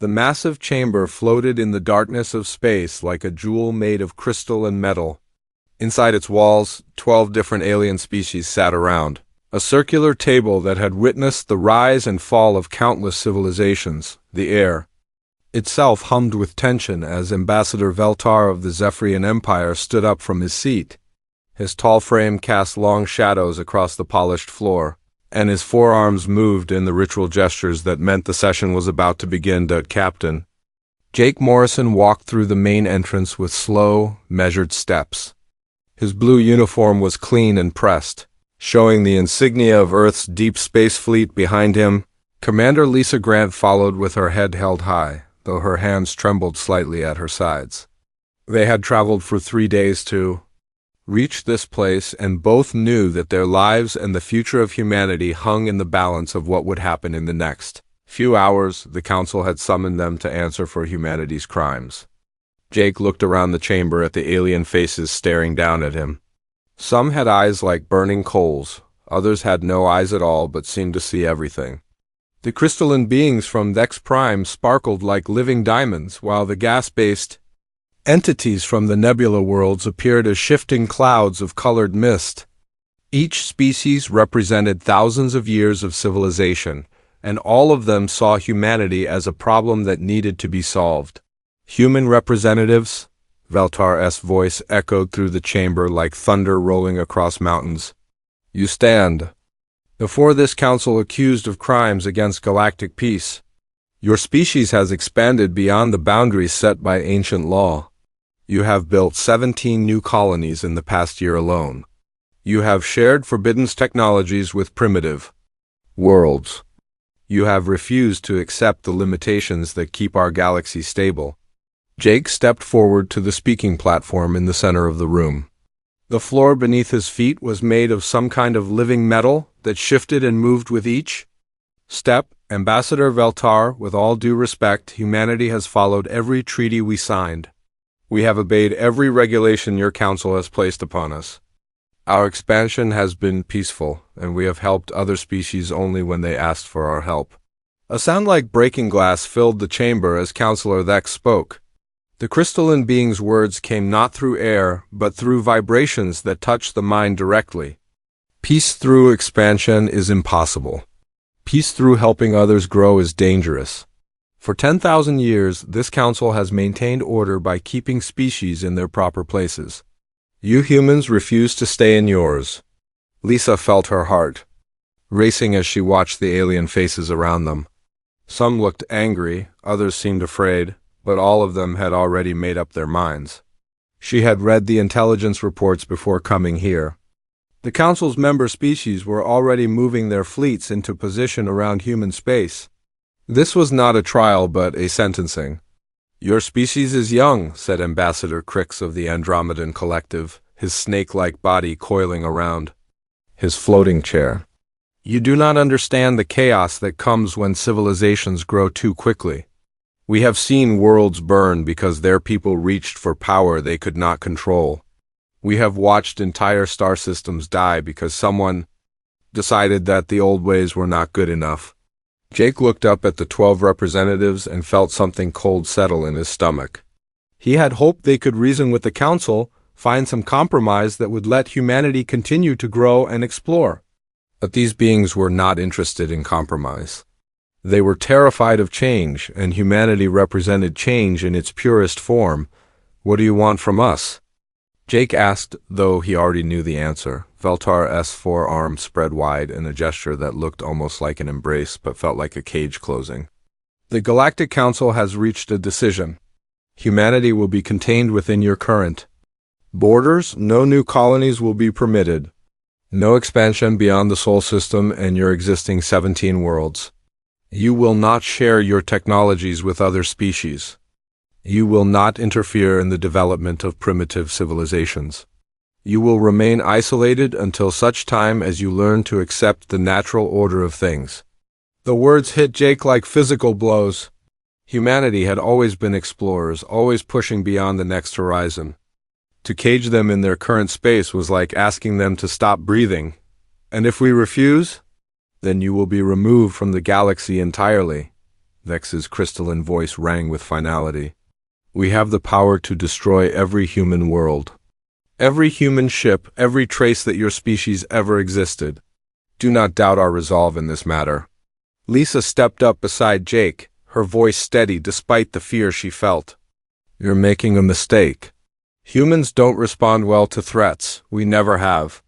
The massive chamber floated in the darkness of space like a jewel made of crystal and metal. Inside its walls, 12 different alien species sat around, a circular table that had witnessed the rise and fall of countless civilizations. The air itself hummed with tension as Ambassador Veltar of the Zephyrian Empire stood up from his seat. His tall frame cast long shadows across the polished floor, and his forearms moved in the ritual gestures that meant the session was about to begin. Captain Jake Morrison walked through the main entrance with slow, measured steps. His blue uniform was clean and pressed, showing the insignia of Earth's deep space fleet behind him. Commander Lisa Grant followed with her head held high, though her hands trembled slightly at her sides. They had traveled for 3 days to reach this place, and both knew that their lives and the future of humanity hung in the balance of what would happen in the next few hours. The Council had summoned them to answer for humanity's crimes. Jake looked around the chamber at the alien faces staring down at him. Some had eyes like burning coals, others had no eyes at all but seemed to see everything. The crystalline beings from Dex Prime sparkled like living diamonds, while the gas-based entities from the nebula worlds appeared as shifting clouds of colored mist. Each species represented thousands of years of civilization, and all of them saw humanity as a problem that needed to be solved. Human representatives? Veltar's voice echoed through the chamber like thunder rolling across mountains. You stand before this council accused of crimes against galactic peace. Your species has expanded beyond the boundaries set by ancient law. You have built 17 new colonies in the past year alone. You have shared forbidden technologies with primitive worlds. You have refused to accept the limitations that keep our galaxy stable. Jake stepped forward to the speaking platform in the center of the room. The floor beneath his feet was made of some kind of living metal that shifted and moved with each step. Ambassador Veltar, with all due respect, humanity has followed every treaty we signed. We have obeyed every regulation your council has placed upon us. Our expansion has been peaceful, and we have helped other species only when they asked for our help. A sound like breaking glass filled the chamber as Councilor Thex spoke. The crystalline being's words came not through air, but through vibrations that touched the mind directly. Peace through expansion is impossible. Peace through helping others grow is dangerous. For 10,000 years, this council has maintained order by keeping species in their proper places. You humans refuse to stay in yours. Lisa felt her heart racing as she watched the alien faces around them. Some looked angry, others seemed afraid, but all of them had already made up their minds. She had read the intelligence reports before coming here. The council's member species were already moving their fleets into position around human space. This was not a trial but a sentencing. Your species is young, said Ambassador Crix of the Andromedan Collective, his snake-like body coiling around his floating chair. You do not understand the chaos that comes when civilizations grow too quickly. We have seen worlds burn because their people reached for power they could not control. We have watched entire star systems die because someone decided that the old ways were not good enough. Jake looked up at the 12 representatives and felt something cold settle in his stomach. He had hoped they could reason with the council, find some compromise that would let humanity continue to grow and explore. But these beings were not interested in compromise. They were terrified of change, and humanity represented change in its purest form. What do you want from us? Jake asked, though he already knew the answer. Veltar's forearm spread wide in a gesture that looked almost like an embrace but felt like a cage closing. The Galactic Council has reached a decision. Humanity will be contained within your current borders. No new colonies will be permitted. No expansion beyond the Sol System and your existing 17 worlds. You will not share your technologies with other species. You will not interfere in the development of primitive civilizations. You will remain isolated until such time as you learn to accept the natural order of things. The words hit Jake like physical blows. Humanity had always been explorers, always pushing beyond the next horizon. To cage them in their current space was like asking them to stop breathing. And if we refuse, then you will be removed from the galaxy entirely. Vex's crystalline voice rang with finality. We have the power to destroy every human world. Every human ship, every trace that your species ever existed. Do not doubt our resolve in this matter. Lisa stepped up beside Jake, her voice steady despite the fear she felt. You're making a mistake. Humans don't respond well to threats. We never have.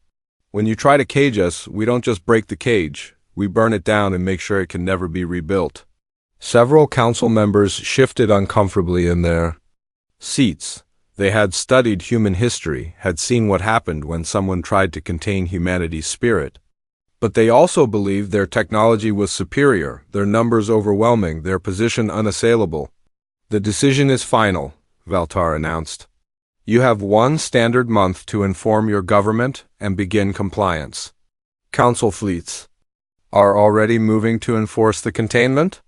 When you try to cage us, we don't just break the cage. We burn it down and make sure it can never be rebuilt. Several council members shifted uncomfortably in their seats. They had studied human history, had seen what happened when someone tried to contain humanity's spirit. But they also believed their technology was superior, their numbers overwhelming, their position unassailable. The decision is final, Valtar announced. You have 1 standard month to inform your government and begin compliance. Council fleets are already moving to enforce the containment.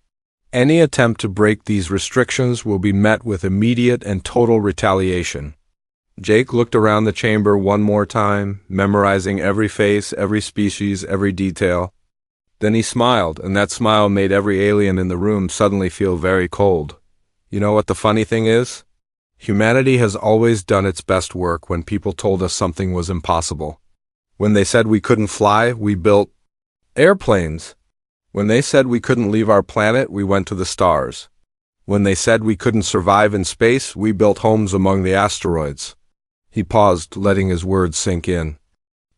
Any attempt to break these restrictions will be met with immediate and total retaliation. Jake looked around the chamber one more time, memorizing every face, every species, every detail. Then he smiled, and that smile made every alien in the room suddenly feel very cold. You know what the funny thing is? Humanity has always done its best work when people told us something was impossible. When they said we couldn't fly, we built airplanes. When they said we couldn't leave our planet, we went to the stars. When they said we couldn't survive in space, we built homes among the asteroids. He paused, letting his words sink in.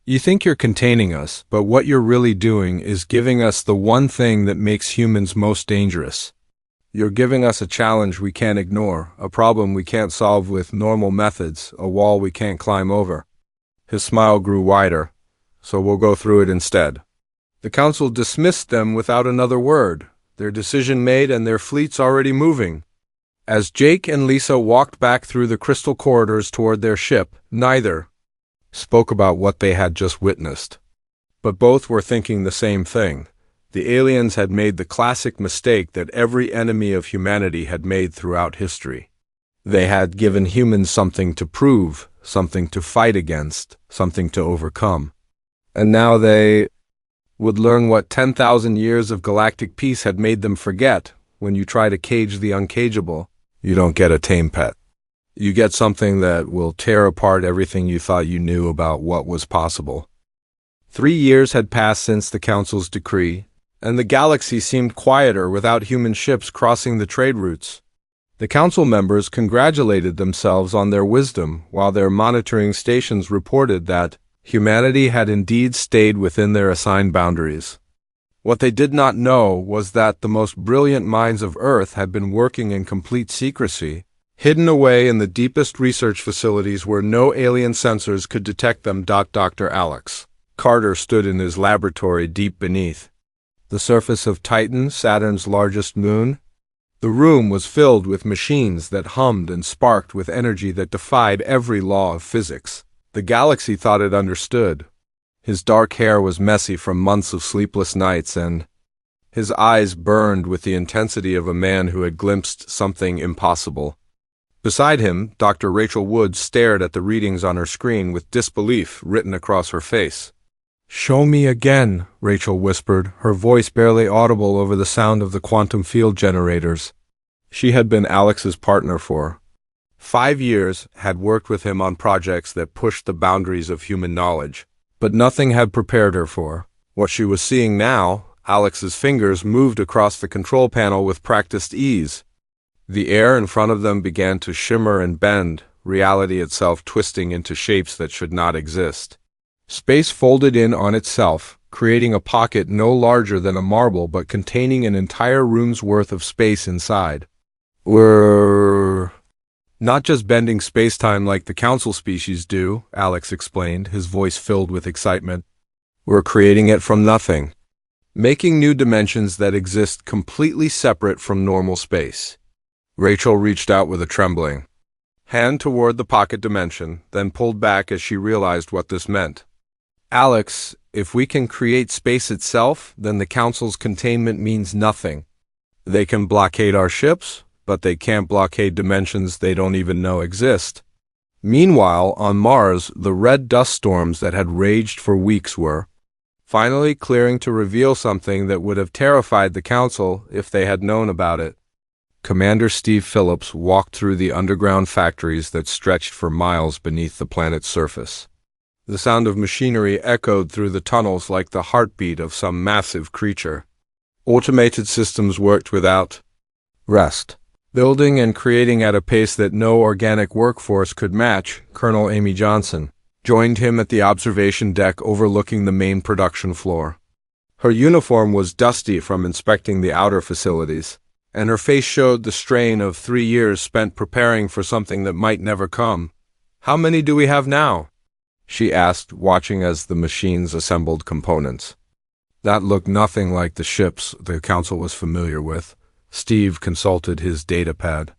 You think you're containing us, but what you're really doing is giving us the one thing that makes humans most dangerous. You're giving us a challenge we can't ignore, a problem we can't solve with normal methods, a wall we can't climb over. His smile grew wider. So we'll go through it instead. The council dismissed them without another word, their decision made and their fleets already moving. As Jake and Lisa walked back through the crystal corridors toward their ship, neither spoke about what they had just witnessed. But both were thinking the same thing. The aliens had made the classic mistake that every enemy of humanity had made throughout history. They had given humans something to prove, something to fight against, something to overcome. And now they would learn what 10,000 years of galactic peace had made them forget. When you try to cage the uncageable, you don't get a tame pet. You get something that will tear apart everything you thought you knew about what was possible. 3 years had passed since the Council's decree, and the galaxy seemed quieter without human ships crossing the trade routes. The Council members congratulated themselves on their wisdom, while their monitoring stations reported that humanity had indeed stayed within their assigned boundaries. What they did not know was that the most brilliant minds of Earth had been working in complete secrecy, hidden away in the deepest research facilities where no alien sensors could detect them. Dr. Alex Carter stood in his laboratory deep beneath the surface of Titan, Saturn's largest moon. The room was filled with machines that hummed and sparked with energy that defied every law of physics. The galaxy thought it understood. His dark hair was messy from months of sleepless nights, and his eyes burned with the intensity of a man who had glimpsed something impossible. Beside him, Dr. Rachel Woods stared at the readings on her screen with disbelief written across her face. "Show me again," Rachel whispered, her voice barely audible over the sound of the quantum field generators. She had been Alex's partner for 5 years, had worked with him on projects that pushed the boundaries of human knowledge. But nothing had prepared her for what she was seeing now. Alex's fingers moved across the control panel with practiced ease. The air in front of them began to shimmer and bend, reality itself twisting into shapes that should not exist. Space folded in on itself, creating a pocket no larger than a marble but containing an entire room's worth of space inside. We're not just bending space-time like the Council species do, Alex explained, his voice filled with excitement. We're creating it from nothing, making new dimensions that exist completely separate from normal space. Rachel reached out with a trembling hand toward the pocket dimension, then pulled back as she realized what this meant. Alex, if we can create space itself, then the Council's containment means nothing. They can blockade our ships, but they can't blockade dimensions they don't even know exist. Meanwhile, on Mars, the red dust storms that had raged for weeks were finally clearing to reveal something that would have terrified the Council if they had known about it. Commander Steve Phillips walked through the underground factories that stretched for miles beneath the planet's surface. The sound of machinery echoed through the tunnels like the heartbeat of some massive creature. Automated systems worked without rest, building and creating at a pace that no organic workforce could match. Colonel Amy Johnson joined him at the observation deck overlooking the main production floor. Her uniform was dusty from inspecting the outer facilities, and her face showed the strain of 3 years spent preparing for something that might never come. "How many do we have now?" she asked, watching as the machines assembled components. That looked nothing like the ships the Council was familiar with. Steve consulted his datapad,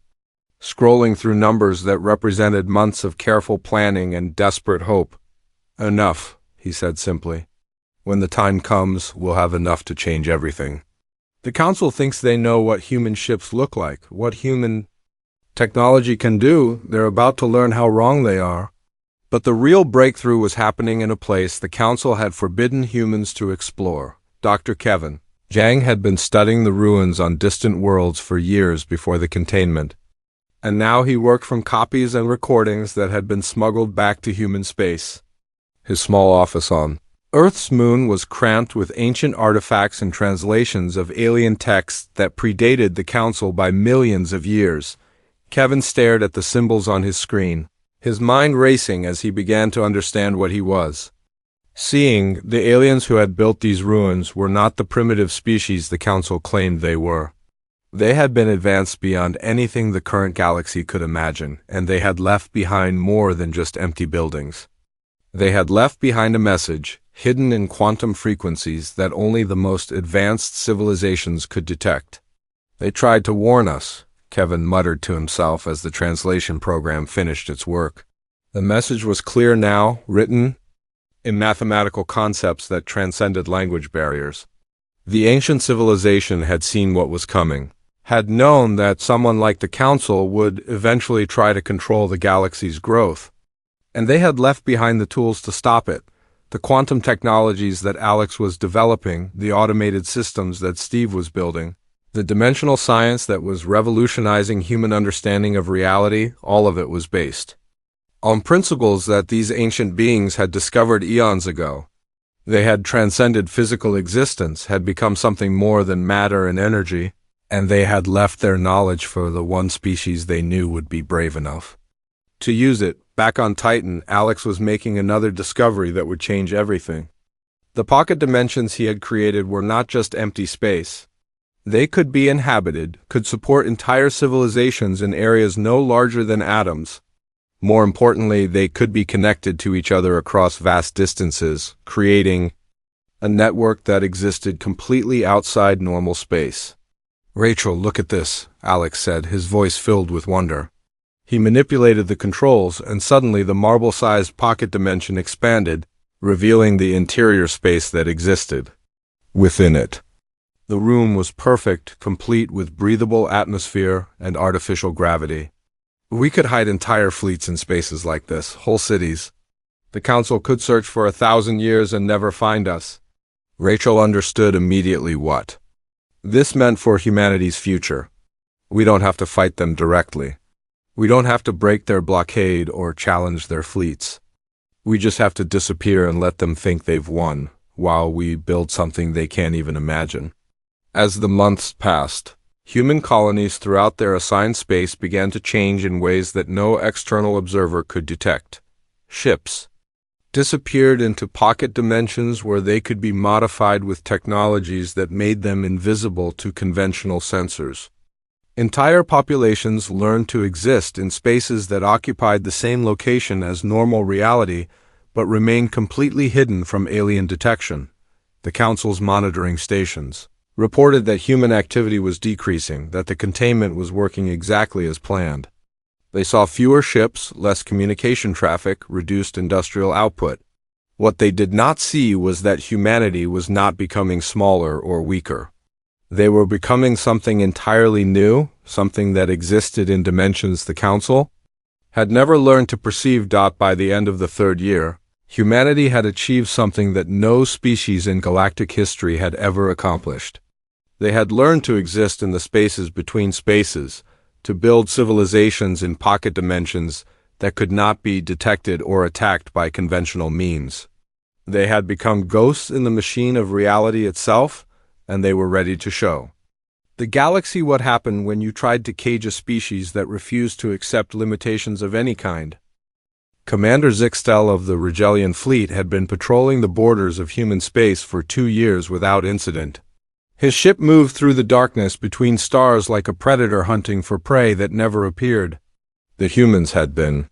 scrolling through numbers that represented months of careful planning and desperate hope. "Enough," he said simply. "When the time comes, we'll have enough to change everything." The Council thinks they know what human ships look like, what human technology can do. They're about to learn how wrong they are. But the real breakthrough was happening in a place the Council had forbidden humans to explore. Dr. Kevin Zhang had been studying the ruins on distant worlds for years before the containment, and now he worked from copies and recordings that had been smuggled back to human space. His small office on Earth's moon was cramped with ancient artifacts and translations of alien texts that predated the Council by millions of years. Kevin stared at the symbols on his screen, his mind racing as he began to understand what he was seeing. The aliens who had built these ruins were not the primitive species the Council claimed they were. They had been advanced beyond anything the current galaxy could imagine, and they had left behind more than just empty buildings. They had left behind a message, hidden in quantum frequencies that only the most advanced civilizations could detect. "They tried to warn us," Kevin muttered to himself as the translation program finished its work. The message was clear now, written in mathematical concepts that transcended language barriers. The ancient civilization had seen what was coming, had known that someone like the Council would eventually try to control the galaxy's growth, and they had left behind the tools to stop it. The quantum technologies that Alex was developing, the automated systems that Steve was building, the dimensional science that was revolutionizing human understanding of reality, all of it was based on principles that these ancient beings had discovered eons ago. They had transcended physical existence, had become something more than matter and energy, and they had left their knowledge for the one species they knew would be brave enough to use it. Back on Titan, Alex was making another discovery that would change everything. The pocket dimensions he had created were not just empty space. They could be inhabited, could support entire civilizations in areas no larger than atoms. More importantly, they could be connected to each other across vast distances, creating a network that existed completely outside normal space. "Rachel, look at this," Alex said, his voice filled with wonder. He manipulated the controls, and suddenly the marble-sized pocket dimension expanded, revealing the interior space that existed within it. The room was perfect, complete with breathable atmosphere and artificial gravity. "We could hide entire fleets in spaces like this, whole cities. The Council could search for 1,000 years and never find us." Rachel understood immediately what this meant for humanity's future. We don't have to fight them directly. We don't have to break their blockade or challenge their fleets. We just have to disappear and let them think they've won, while we build something they can't even imagine. As the months passed, human colonies throughout their assigned space began to change in ways that no external observer could detect. Ships disappeared into pocket dimensions where they could be modified with technologies that made them invisible to conventional sensors. Entire populations learned to exist in spaces that occupied the same location as normal reality, but remained completely hidden from alien detection. The Council's monitoring stations reported that human activity was decreasing, that the containment was working exactly as planned. They saw fewer ships, less communication traffic, reduced industrial output. What they did not see was that humanity was not becoming smaller or weaker. They were becoming something entirely new, something that existed in dimensions the Council had never learned to perceive. By the end of the 3rd year, Humanity had achieved something that no species in galactic history had ever accomplished. They had learned to exist in the spaces between spaces, to build civilizations in pocket dimensions that could not be detected or attacked by conventional means. They had become ghosts in the machine of reality itself, and they were ready to show the galaxy what happened when you tried to cage a species that refused to accept limitations of any kind. Commander Zixtel of the Regellian fleet had been patrolling the borders of human space for 2 years without incident. His ship moved through the darkness between stars like a predator hunting for prey that never appeared. The humans had been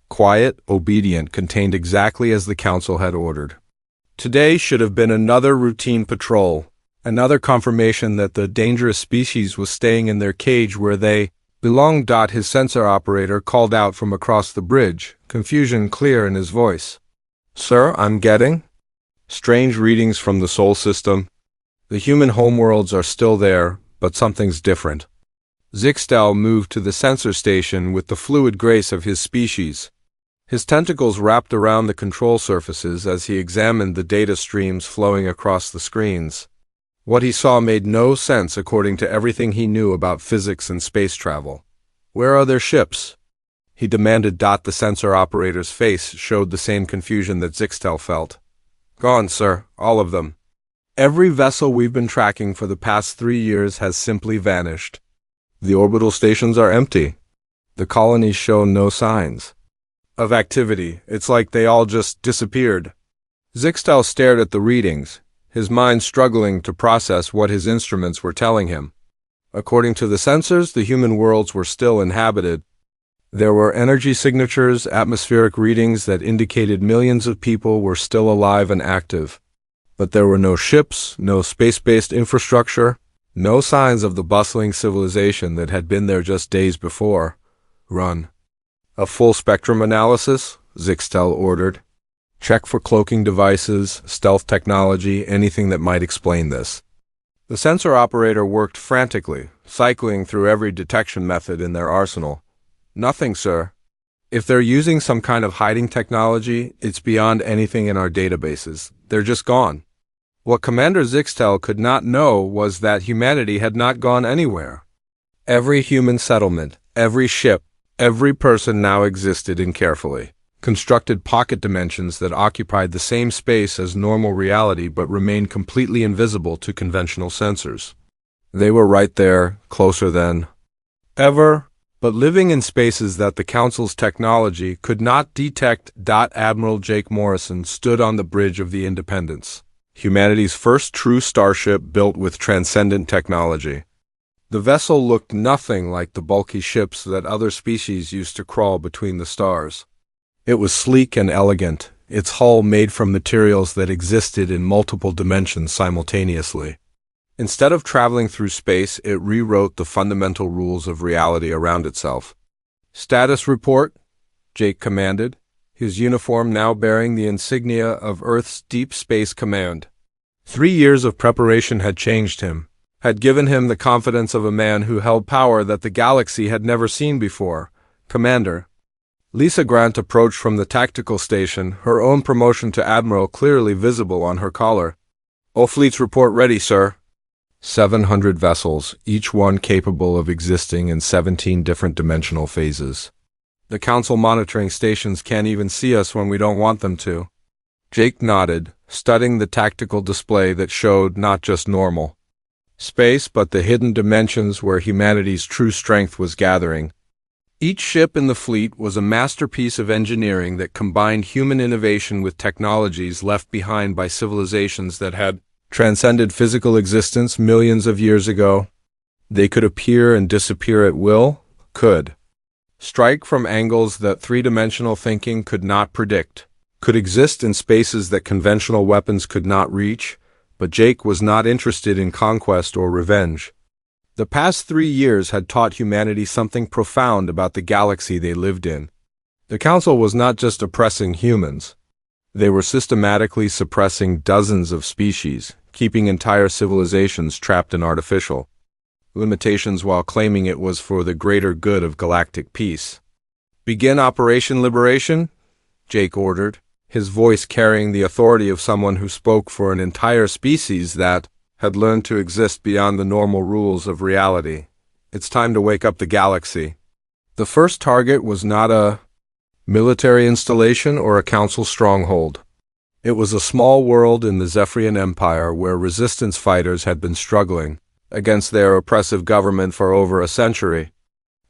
quiet, obedient, contained exactly as the Council had ordered. Today should have been another routine patrol, another confirmation that the dangerous species was staying in their cage where they belonged. His sensor operator called out from across the bridge, confusion clear in his voice. "Sir, I'm getting strange readings from the Sol system. The human homeworlds are still there, but something's different." Zixtel moved to the sensor station with the fluid grace of his species. His tentacles wrapped around the control surfaces as he examined the data streams flowing across the screens. What he saw made no sense according to everything he knew about physics and space travel. "Where are their ships?" he demanded. The sensor operator's face showed the same confusion that Zixtel felt. "Gone, sir, all of them. Every vessel we've been tracking for the past 3 years has simply vanished. The orbital stations are empty. The colonies show no signs of activity. It's like they all just disappeared." Zixtel stared at the readings, his mind struggling to process what his instruments were telling him. According to the sensors, the human worlds were still inhabited. There were energy signatures, atmospheric readings that indicated millions of people were still alive and active. But there were no ships, no space-based infrastructure, no signs of the bustling civilization that had been there just days before. "Run a full spectrum analysis," Zixtel ordered. "Check for cloaking devices, stealth technology, anything that might explain this." The sensor operator worked frantically, cycling through every detection method in their arsenal. "Nothing, sir. If they're using some kind of hiding technology, it's beyond anything in our databases. They're just gone." What Commander Zixtel could not know was that humanity had not gone anywhere. Every human settlement, every ship, every person now existed in carefully constructed pocket dimensions that occupied the same space as normal reality but remained completely invisible to conventional sensors. They were right there, closer than ever, but living in spaces that the Council's technology could not detect. Admiral Jake Morrison stood on the bridge of the Independence, humanity's first true starship built with transcendent technology. The vessel looked nothing like the bulky ships that other species used to crawl between the stars. It was sleek and elegant, its hull made from materials that existed in multiple dimensions simultaneously. Instead of traveling through space, it rewrote the fundamental rules of reality around itself. "Status report," Jake commanded, his uniform now bearing the insignia of Earth's Deep Space Command. 3 years of preparation had changed him, had given him the confidence of a man who held power that the galaxy had never seen before. "Commander." Lisa Grant approached from the tactical station, her own promotion to Admiral clearly visible on her collar. "All fleets report ready, sir." 700 vessels, each one capable of existing in 17 different dimensional phases. "The Council monitoring stations can't even see us when we don't want them to." Jake nodded, studying the tactical display that showed not just normal space but the hidden dimensions where humanity's true strength was gathering. Each ship in the fleet was a masterpiece of engineering that combined human innovation with technologies left behind by civilizations that had transcended physical existence millions of years ago. They could appear and disappear at will, could strike from angles that three-dimensional thinking could not predict, could exist in spaces that conventional weapons could not reach, but Jake was not interested in conquest or revenge. The past 3 years had taught humanity something profound about the galaxy they lived in. The Council was not just oppressing humans. They were systematically suppressing dozens of species, keeping entire civilizations trapped in artificial limitations while claiming it was for the greater good of galactic peace. "Begin Operation Liberation," Jake ordered, his voice carrying the authority of someone who spoke for an entire species that had learned to exist beyond the normal rules of reality. It's time to wake up the galaxy. The first target was not a military installation or a council stronghold. It was a small world in the Zephyrian Empire where resistance fighters had been struggling against their oppressive government for over a century.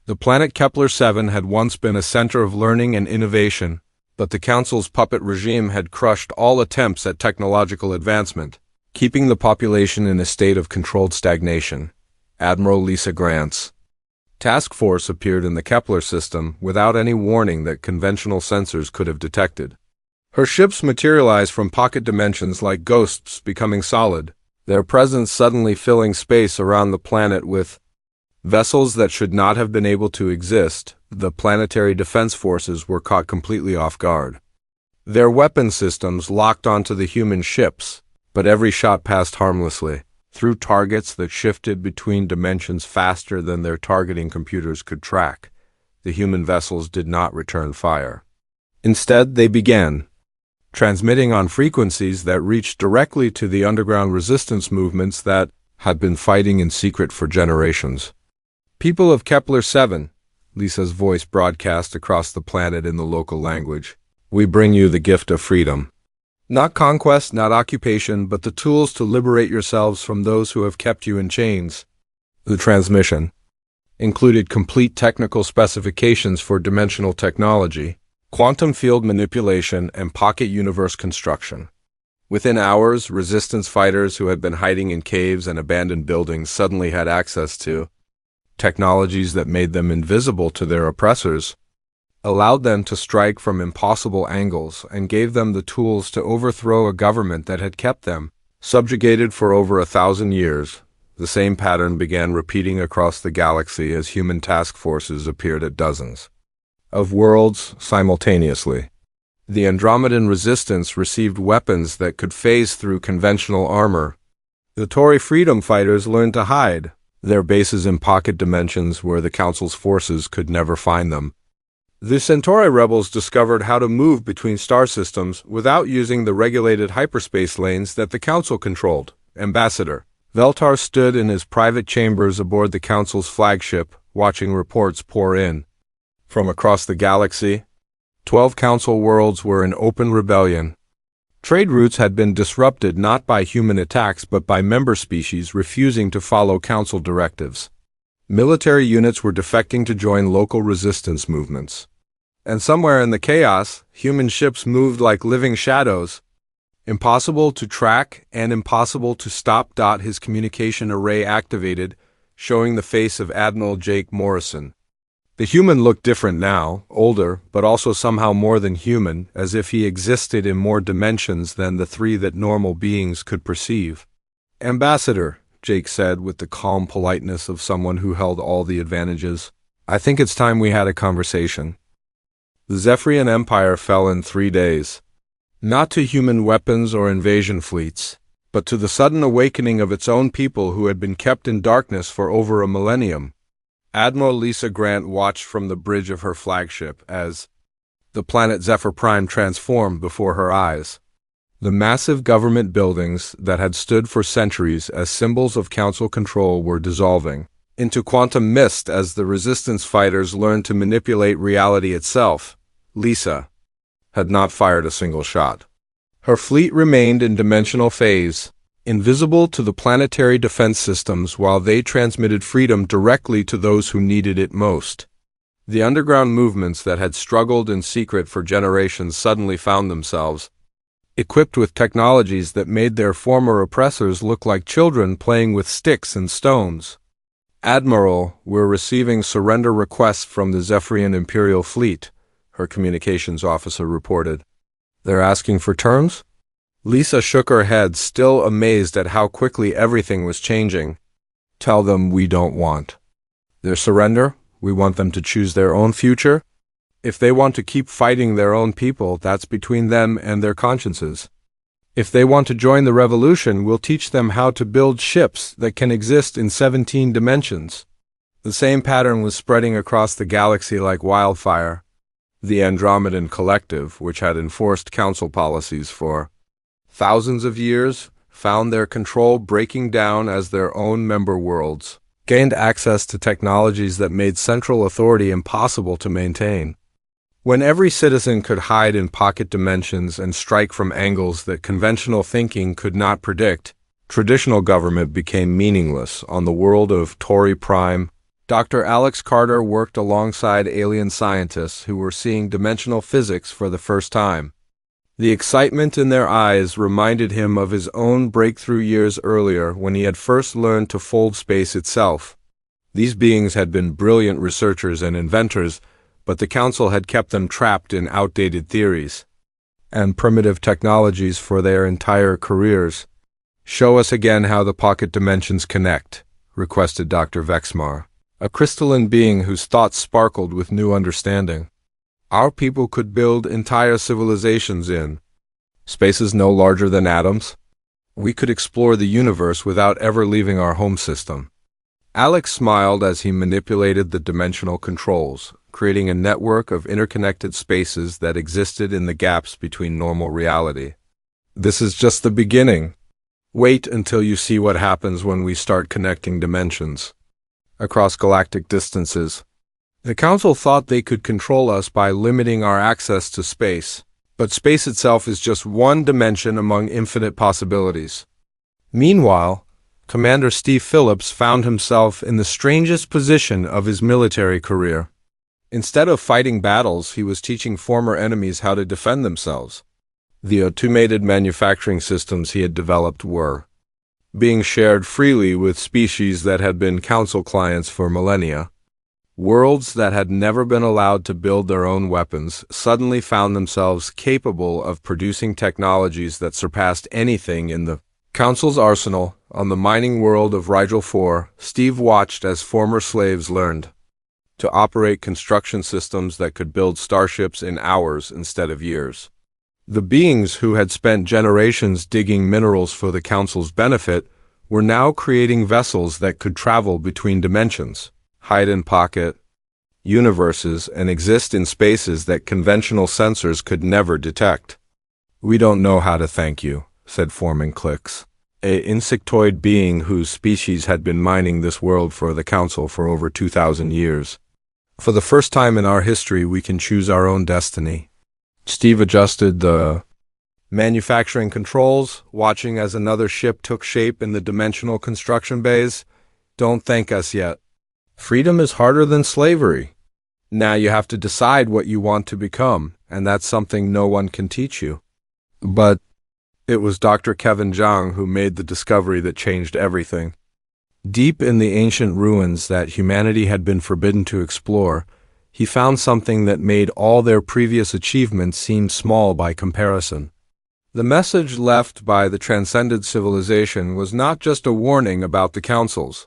The planet Kepler-7 had once been a center of learning and innovation, but the Council's puppet regime had crushed all attempts at technological advancement, keeping the population in a state of controlled stagnation. Admiral Lisa Grant's task force appeared in the Kepler system without any warning that conventional sensors could have detected. Her ships materialized from pocket dimensions like ghosts becoming solid, their presence suddenly filling space around the planet with vessels that should not have been able to exist. The planetary defense forces were caught completely off guard. Their weapon systems locked onto the human ships, but every shot passed harmlessly through targets that shifted between dimensions faster than their targeting computers could track. The human vessels did not return fire. Instead, they began transmitting on frequencies that reached directly to the underground resistance movements that had been fighting in secret for generations. People of Kepler-7, Lisa's voice broadcast across the planet in the local language, we bring you the gift of freedom. Not conquest, not occupation, but the tools to liberate yourselves from those who have kept you in chains. The transmission included complete technical specifications for dimensional technology, quantum field manipulation, and pocket universe construction. Within hours, resistance fighters who had been hiding in caves and abandoned buildings suddenly had access to technologies that made them invisible to their oppressors, allowed them to strike from impossible angles, and gave them the tools to overthrow a government that had kept them subjugated for over 1,000 years. The same pattern began repeating across the galaxy as human task forces appeared at dozens of worlds simultaneously. The Andromedan resistance received weapons that could phase through conventional armor. The Tory freedom fighters learned to hide their bases in pocket dimensions where the Council's forces could never find them. The Centauri rebels discovered how to move between star systems without using the regulated hyperspace lanes that the Council controlled. Ambassador Veltar stood in his private chambers aboard the Council's flagship, watching reports pour in. From across the galaxy, 12 Council worlds were in open rebellion. Trade routes had been disrupted not by human attacks but by member species refusing to follow Council directives. Military units were defecting to join local resistance movements. And somewhere in the chaos, human ships moved like living shadows. Impossible to track and impossible to stop. His communication array activated, showing the face of Admiral Jake Morrison. The human looked different now, older, but also somehow more than human, as if he existed in more dimensions than the 3 that normal beings could perceive. Ambassador, Jake said with the calm politeness of someone who held all the advantages, I think it's time we had a conversation. The Zephyrian Empire fell in 3 days. Not to human weapons or invasion fleets, but to the sudden awakening of its own people who had been kept in darkness for over a millennium. Admiral Lisa Grant watched from the bridge of her flagship as the planet Zephyr Prime transformed before her eyes. The massive government buildings that had stood for centuries as symbols of Council control were dissolving into quantum mist as the resistance fighters learned to manipulate reality itself. Lisa had not fired a single shot. Her fleet remained in dimensional phase, invisible to the planetary defense systems while they transmitted freedom directly to those who needed it most. The underground movements that had struggled in secret for generations suddenly found themselves equipped with technologies that made their former oppressors look like children playing with sticks and stones. Admiral, we're receiving surrender requests from the Zephyrian Imperial Fleet, her communications officer reported. They're asking for terms? Lisa shook her head, still amazed at how quickly everything was changing. Tell them we don't want their surrender. We want them to choose their own future. If they want to keep fighting their own people, that's between them and their consciences. If they want to join the revolution, we'll teach them how to build ships that can exist in 17 dimensions. The same pattern was spreading across the galaxy like wildfire. The Andromedan Collective, which had enforced council policies for thousands of years, found their control breaking down as their own member worlds gained access to technologies that made central authority impossible to maintain. When every citizen could hide in pocket dimensions and strike from angles that conventional thinking could not predict, traditional government became meaningless. On the world of Tori Prime, Dr. Alex Carter worked alongside alien scientists who were seeing dimensional physics for the first time. The excitement in their eyes reminded him of his own breakthrough years earlier when he had first learned to fold space itself. These beings had been brilliant researchers and inventors, but the Council had kept them trapped in outdated theories and primitive technologies for their entire careers. "Show us again how the pocket dimensions connect," requested Dr. Vexmar, a crystalline being whose thoughts sparkled with new understanding. "Our people could build entire civilizations in spaces no larger than atoms. We could explore the universe without ever leaving our home system." Alex smiled as he manipulated the dimensional controls, creating a network of interconnected spaces that existed in the gaps between normal reality. "This is just the beginning. Wait until you see what happens when we start connecting dimensions across galactic distances. The Council thought they could control us by limiting our access to space, but space itself is just one dimension among infinite possibilities." Meanwhile, Commander Steve Phillips found himself in the strangest position of his military career. Instead of fighting battles, he was teaching former enemies how to defend themselves. The automated manufacturing systems he had developed were being shared freely with species that had been Council clients for millennia. Worlds that had never been allowed to build their own weapons suddenly found themselves capable of producing technologies that surpassed anything in the Council's arsenal. On the mining world of Rigel 4, Steve watched as former slaves learned to operate construction systems that could build starships in hours instead of years. The beings who had spent generations digging minerals for the Council's benefit were now creating vessels that could travel between dimensions, hide in pocket universes, and exist in spaces that conventional sensors could never detect. "We don't know how to thank you," said Foreman Clicks, an insectoid being whose species had been mining this world for the Council for over 2,000 years. "For the first time in our history, we can choose our own destiny." Steve adjusted the manufacturing controls, watching as another ship took shape in the dimensional construction bays. "Don't thank us yet. Freedom is harder than slavery. Now you have to decide what you want to become, and that's something no one can teach you." But it was Dr. Kevin Zhang who made the discovery that changed everything. Deep in the ancient ruins that humanity had been forbidden to explore, he found something that made all their previous achievements seem small by comparison. The message left by the transcended civilization was not just a warning about the Council's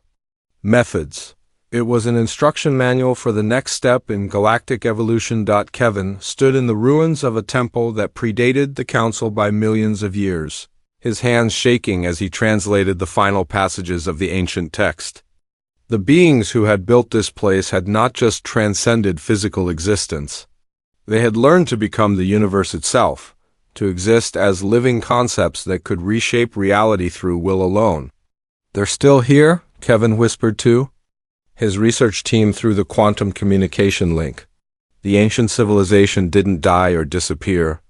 methods. It was an instruction manual for the next step in galactic evolution. Kevin stood in the ruins of a temple that predated the Council by millions of years, his hands shaking as he translated the final passages of the ancient text. The beings who had built this place had not just transcended physical existence. They had learned to become the universe itself, to exist as living concepts that could reshape reality through will alone. "They're still here?" Kevin whispered to his research team through the quantum communication link. The ancient civilization didn't die or disappear.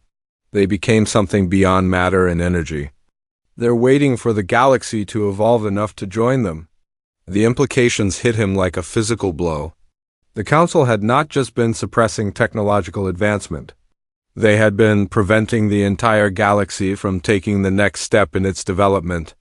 They became something beyond matter and energy. They're waiting for the galaxy to evolve enough to join them. The implications hit him like a physical blow. The Council had not just been suppressing technological advancement. They had been preventing the entire galaxy from taking the next step in its development,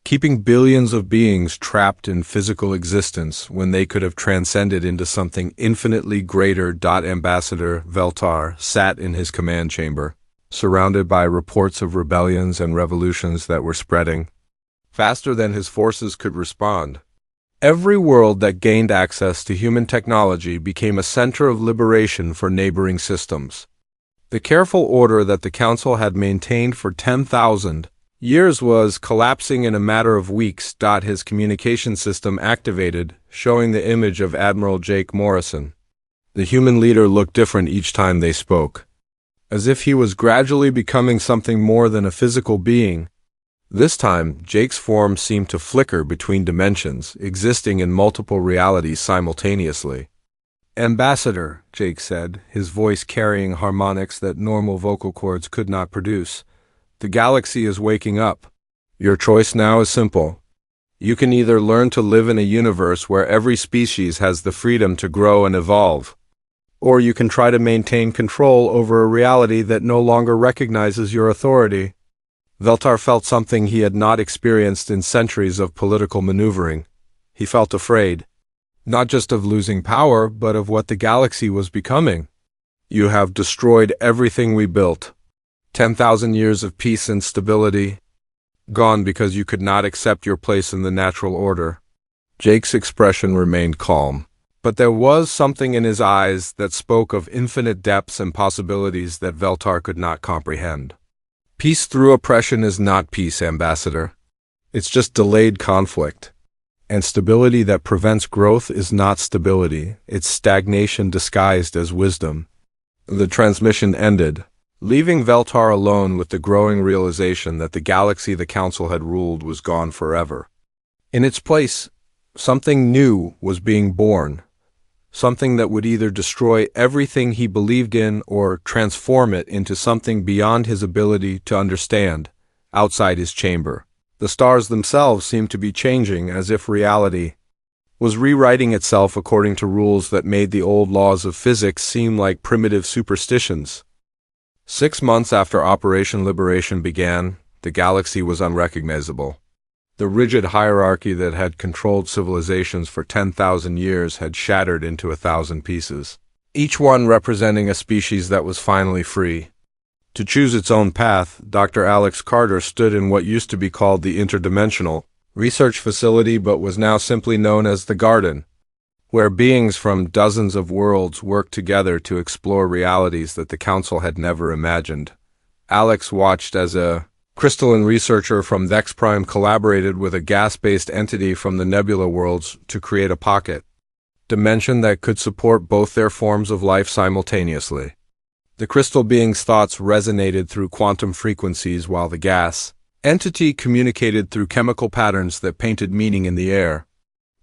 keeping billions of beings trapped in physical existence when they could have transcended into something infinitely greater. Ambassador Veltar sat in his command chamber, surrounded by reports of rebellions and revolutions that were spreading faster than his forces could respond. Every world that gained access to human technology became a center of liberation for neighboring systems. The careful order that the Council had maintained for 10,000 years was collapsing in a matter of weeks. His communication system activated, showing the image of Admiral Jake Morrison, The human leader looked different each time they spoke, as if he was gradually becoming something more than a physical being. This time, Jake's form seemed to flicker between dimensions, existing in multiple realities simultaneously. "Ambassador," Jake said, his voice carrying harmonics that normal vocal cords could not produce, "the galaxy is waking up. Your choice now is simple. You can either learn to live in a universe where every species has the freedom to grow and evolve, or you can try to maintain control over a reality that no longer recognizes your authority." Veltar felt something he had not experienced in centuries of political maneuvering. He felt afraid, not just of losing power, but of what the galaxy was becoming. "You have destroyed everything we built. 10,000 years of peace and stability, gone because you could not accept your place in the natural order." Jake's expression remained calm, but there was something in his eyes that spoke of infinite depths and possibilities that Veltar could not comprehend. "Peace through oppression is not peace, Ambassador. It's just delayed conflict. And stability that prevents growth is not stability. It's stagnation disguised as wisdom." The transmission ended, leaving Veltar alone with the growing realization that the galaxy the Council had ruled was gone forever. In its place, something new was being born. Something that would either destroy everything he believed in or transform it into something beyond his ability to understand, outside his chamber. The stars themselves seemed to be changing, as if reality was rewriting itself according to rules that made the old laws of physics seem like primitive superstitions. 6 months after Operation Liberation began, the galaxy was unrecognizable. The rigid hierarchy that had controlled civilizations for 10,000 years had shattered into 1,000 pieces, each one representing a species that was finally free. To choose its own path, Dr. Alex Carter stood in what used to be called the Interdimensional Research Facility but was now simply known as the Garden, where beings from dozens of worlds worked together to explore realities that the Council had never imagined. Alex watched as a crystalline researcher from Vex Prime collaborated with a gas-based entity from the Nebula worlds to create a pocket dimension that could support both their forms of life simultaneously. The crystal being's thoughts resonated through quantum frequencies while the gas entity communicated through chemical patterns that painted meaning in the air.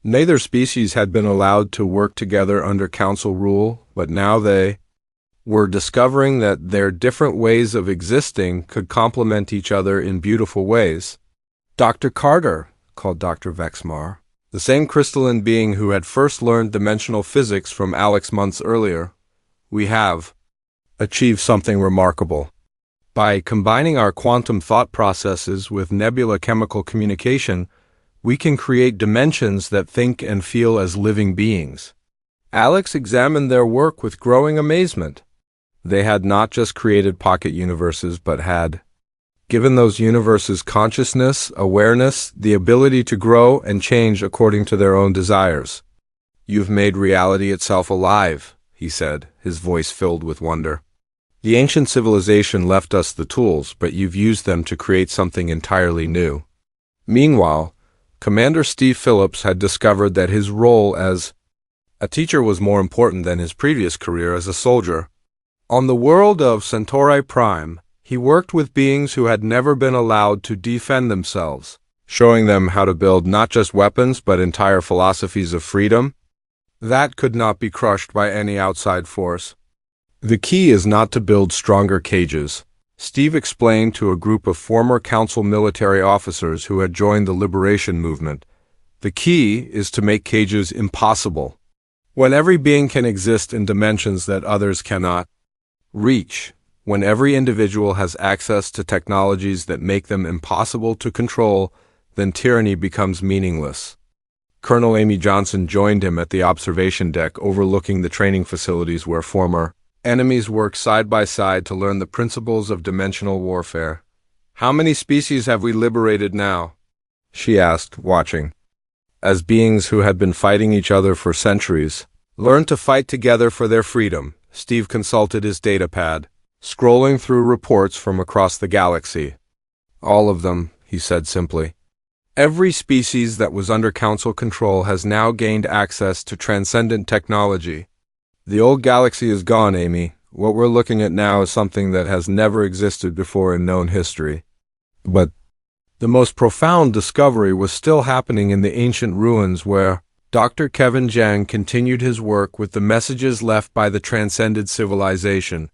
Neither species had been allowed to work together under Council rule, but now they were discovering that their different ways of existing could complement each other in beautiful ways. "Dr. Carter," called Dr. Vexmar, the same crystalline being who had first learned dimensional physics from Alex months earlier, "we have achieved something remarkable. By combining our quantum thought processes with nebula chemical communication, we can create dimensions that think and feel as living beings." Alex examined their work with growing amazement. They had not just created pocket universes, but had given those universes consciousness, awareness, the ability to grow and change according to their own desires. "You've made reality itself alive," he said, his voice filled with wonder. "The ancient civilization left us the tools, but you've used them to create something entirely new." Meanwhile, Commander Steve Phillips had discovered that his role as a teacher was more important than his previous career as a soldier. On the world of Centauri Prime, he worked with beings who had never been allowed to defend themselves, showing them how to build not just weapons but entire philosophies of freedom that could not be crushed by any outside force. "The key is not to build stronger cages," Steve explained to a group of former Council military officers who had joined the liberation movement. "The key is to make cages impossible. When every being can exist in dimensions that others cannot reach, when every individual has access to technologies that make them impossible to control, then tyranny becomes meaningless." Colonel Amy Johnson joined him at the observation deck overlooking the training facilities where former enemies worked side by side to learn the principles of dimensional warfare. "How many species have we liberated now?" she asked, watching as beings who had been fighting each other for centuries learned to fight together for their freedom. Steve consulted his datapad, scrolling through reports from across the galaxy. "All of them," he said simply. "Every species that was under Council control has now gained access to transcendent technology. The old galaxy is gone, Amy. What we're looking at now is something that has never existed before in known history. But the most profound discovery was still happening in the ancient ruins where Dr. Kevin Jiang continued his work with the messages left by the transcended civilization.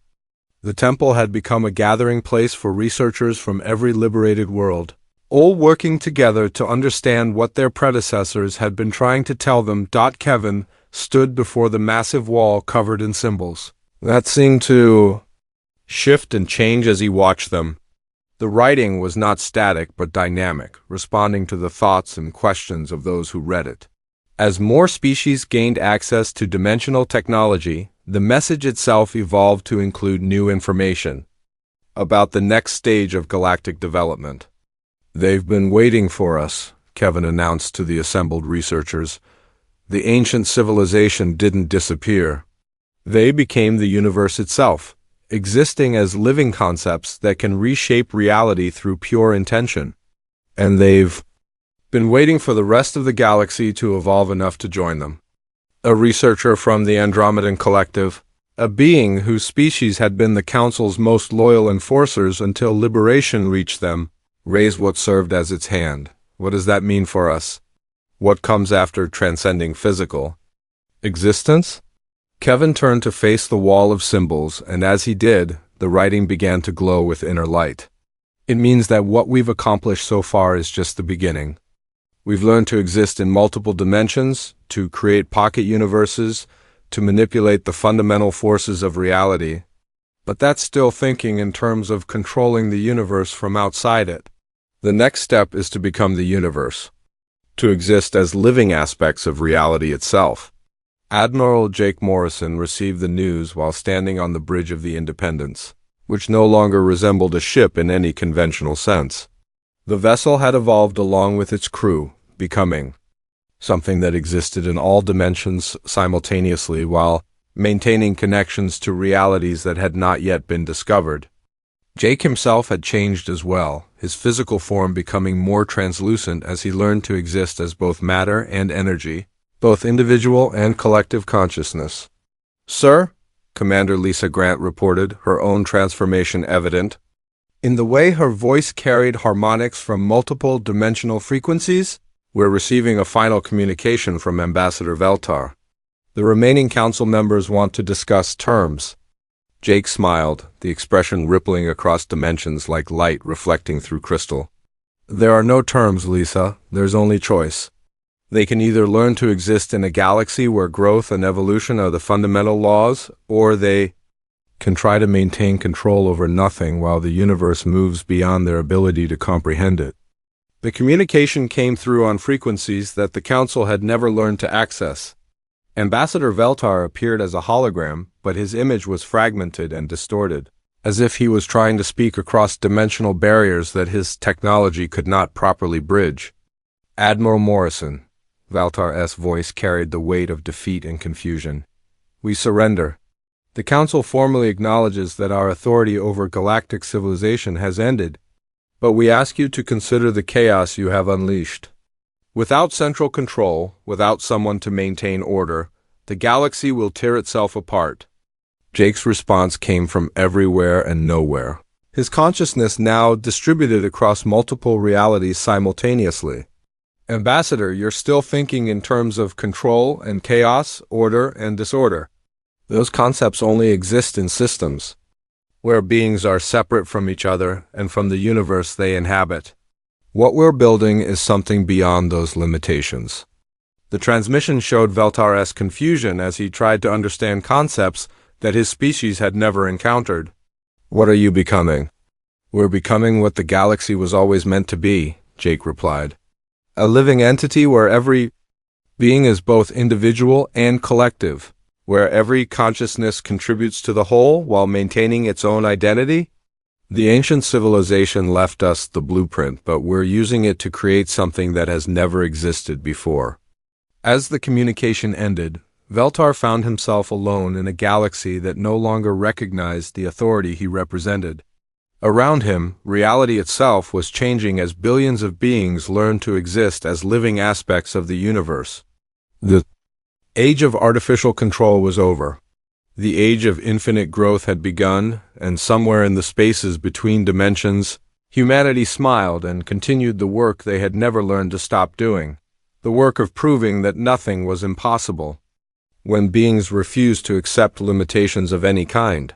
The temple had become a gathering place for researchers from every liberated world, all working together to understand what their predecessors had been trying to tell them. Kevin stood before the massive wall covered in symbols that seemed to shift and change as he watched them. The writing was not static but dynamic, responding to the thoughts and questions of those who read it. As more species gained access to dimensional technology, the message itself evolved to include new information about the next stage of galactic development. "They've been waiting for us," Kevin announced to the assembled researchers. "The ancient civilization didn't disappear. They became the universe itself, existing as living concepts that can reshape reality through pure intention. And they've been waiting for the rest of the galaxy to evolve enough to join them." A researcher from the Andromedan Collective, a being whose species had been the Council's most loyal enforcers until liberation reached them, raised what served as its hand. "What does that mean for us? What comes after transcending physical existence?" Kevin turned to face the wall of symbols, and as he did, the writing began to glow with inner light. "It means that what we've accomplished so far is just the beginning. We've learned to exist in multiple dimensions, to create pocket universes, to manipulate the fundamental forces of reality. But that's still thinking in terms of controlling the universe from outside it. The next step is to become the universe, to exist as living aspects of reality itself." Admiral Jake Morrison received the news while standing on the bridge of the Independence, which no longer resembled a ship in any conventional sense. The vessel had evolved along with its crew, becoming something that existed in all dimensions simultaneously while maintaining connections to realities that had not yet been discovered. Jake himself had changed as well, his physical form becoming more translucent as he learned to exist as both matter and energy, both individual and collective consciousness. "Sir," Commander Lisa Grant reported, her own transformation evident in the way her voice carried harmonics from multiple dimensional frequencies, "we're receiving a final communication from Ambassador Veltar. The remaining council members want to discuss terms." Jake smiled, the expression rippling across dimensions like light reflecting through crystal. "There are no terms, Lisa. There's only choice. They can either learn to exist in a galaxy where growth and evolution are the fundamental laws, or they can try to maintain control over nothing while the universe moves beyond their ability to comprehend it." The communication came through on frequencies that the Council had never learned to access. Ambassador Veltar appeared as a hologram, but his image was fragmented and distorted, as if he was trying to speak across dimensional barriers that his technology could not properly bridge. "Admiral Morrison," Veltar's voice carried the weight of defeat and confusion. "We surrender. The Council formally acknowledges that our authority over galactic civilization has ended, but we ask you to consider the chaos you have unleashed. Without central control, without someone to maintain order, the galaxy will tear itself apart." Jake's response came from everywhere and nowhere, his consciousness now distributed across multiple realities simultaneously. "Ambassador, you're still thinking in terms of control and chaos, order and disorder. Those concepts only exist in systems, where beings are separate from each other and from the universe they inhabit. What we're building is something beyond those limitations." The transmission showed Veltar's confusion as he tried to understand concepts that his species had never encountered. "What are you becoming?" "We're becoming what the galaxy was always meant to be," Jake replied. "A living entity where every being is both individual and collective, where every consciousness contributes to the whole while maintaining its own identity. The ancient civilization left us the blueprint, but we're using it to create something that has never existed before." As the communication ended, Veltar found himself alone in a galaxy that no longer recognized the authority he represented. Around him, reality itself was changing as billions of beings learned to exist as living aspects of the universe. The age of artificial control was over. The age of infinite growth had begun, and somewhere in the spaces between dimensions, humanity smiled and continued the work they had never learned to stop doing, the work of proving that nothing was impossible. When beings refused to accept limitations of any kind,